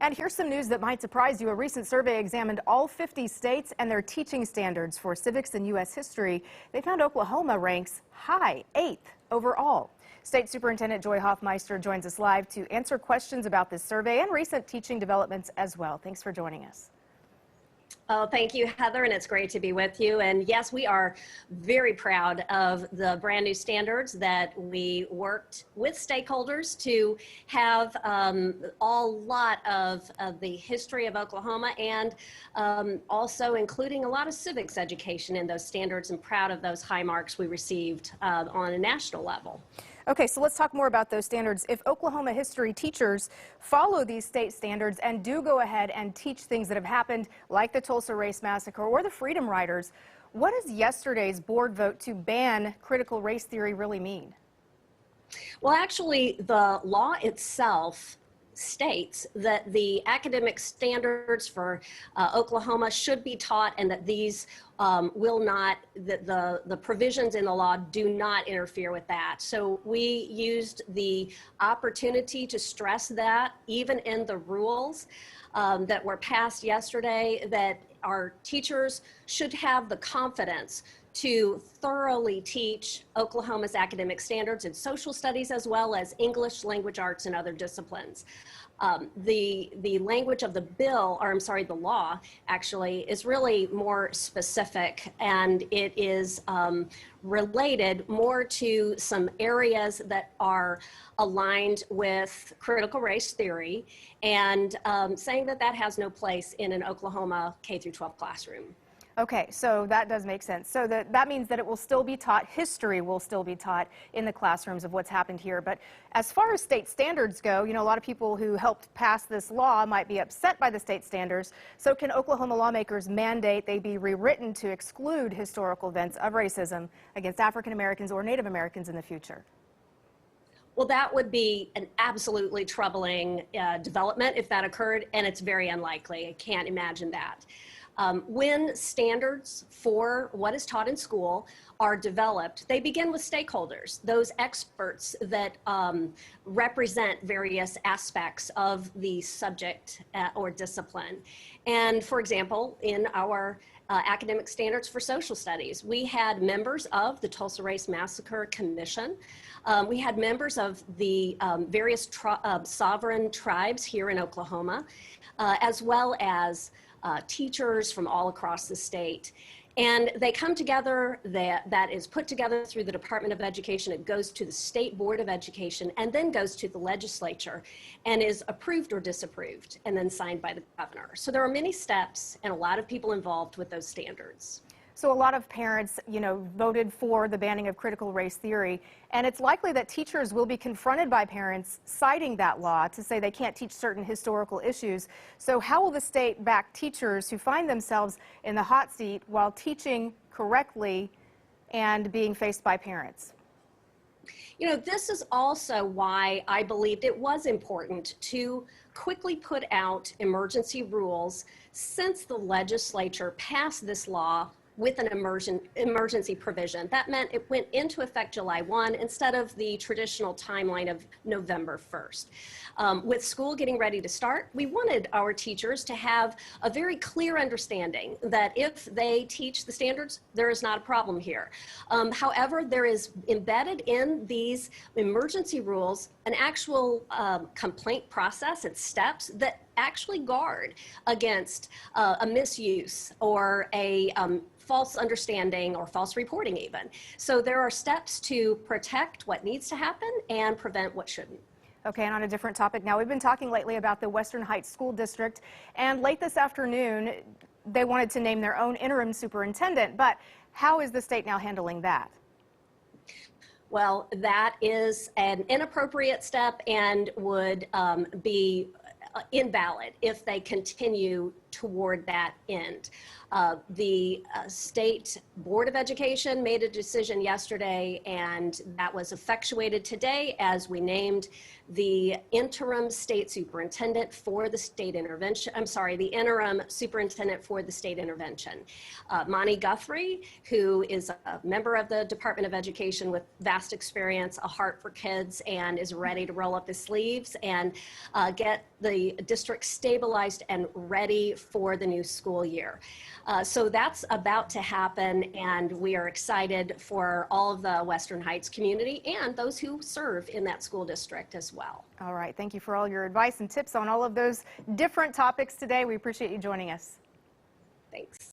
And here's some news that might surprise you. A recent survey examined all 50 states and their teaching standards for civics and U.S. history. They found Oklahoma ranks high, 8th overall. State Superintendent Joy Hoffmeister joins us live to answer questions about this survey and recent teaching developments as well. Thanks for joining us. Oh, thank you, Heather, and it's great to be with you. And yes, we are very proud of the brand new standards that we worked with stakeholders to have a lot of the history of Oklahoma and also including a lot of civics education in those standards, and proud of those high marks we received on a national level. Okay, so let's talk more about those standards. If Oklahoma history teachers follow these state standards and do go ahead and teach things that have happened, like the Tulsa Race Massacre or the Freedom Riders, what does yesterday's board vote to ban critical race theory really mean? Well, actually, the law itself states that the academic standards for Oklahoma should be taught, and that these will not, the provisions in the law do not interfere with that. So we used the opportunity to stress that even in the rules that were passed yesterday, that our teachers should have the confidence to thoroughly teach Oklahoma's academic standards in social studies, as well as English, language arts, and other disciplines. The language of the bill, or I'm sorry, the law actually is really more specific, and it is related more to some areas that are aligned with critical race theory, and saying that that has no place in an Oklahoma K-12 classroom. Okay, so that does make sense. So that means that it will still be taught, history will still be taught in the classrooms of what's happened here. But as far as state standards go, you know, a lot of people who helped pass this law might be upset by the state standards. So can Oklahoma lawmakers mandate they be rewritten to exclude historical events of racism against African Americans or Native Americans in the future? Well, that would be an absolutely troubling development if that occurred, and it's very unlikely. I can't imagine that. When standards for what is taught in school are developed, they begin with stakeholders, those experts that represent various aspects of the subject or discipline. And for example, in our academic standards for social studies, we had members of the Tulsa Race Massacre Commission. We had members of the various sovereign tribes here in Oklahoma, as well as teachers from all across the state. And they come together, that is put together through the Department of Education. It goes to the State Board of Education and then goes to the legislature and is approved or disapproved and then signed by the governor. So there are many steps and a lot of people involved with those standards. So a lot of parents, you know, voted for the banning of critical race theory, and it's likely that teachers will be confronted by parents citing that law to say they can't teach certain historical issues. So how will the state back teachers who find themselves in the hot seat while teaching correctly and being faced by parents? You know, this is also why I believed it was important to quickly put out emergency rules since the legislature passed this law with an emergency provision. That meant it went into effect July 1 instead of the traditional timeline of November 1st. With school getting ready to start, we wanted our teachers to have a very clear understanding that if they teach the standards, there is not a problem here. However, there is embedded in these emergency rules an actual complaint process and steps that actually guard against a misuse or a false understanding or false reporting even. So there are steps to protect what needs to happen and prevent what shouldn't. Okay, and on a different topic now, we've been talking lately about the Western Heights School District, and late this afternoon, they wanted to name their own interim superintendent, but how is the state now handling that? Well, that is an inappropriate step and would be invalid if they continue toward that end. The State Board of Education made a decision yesterday, and that was effectuated today as we named the interim state superintendent for the state intervention. I'm sorry, the interim superintendent for the state intervention. Monty Guthrie, who is a member of the Department of Education with vast experience, a heart for kids, and is ready to roll up his sleeves and get the district stabilized and ready for the new school year. So that's about to happen, and we are excited for all of the Western Heights community and those who serve in that school district as well. All right. Thank you for all your advice and tips on all of those different topics today. We appreciate you joining us. Thanks.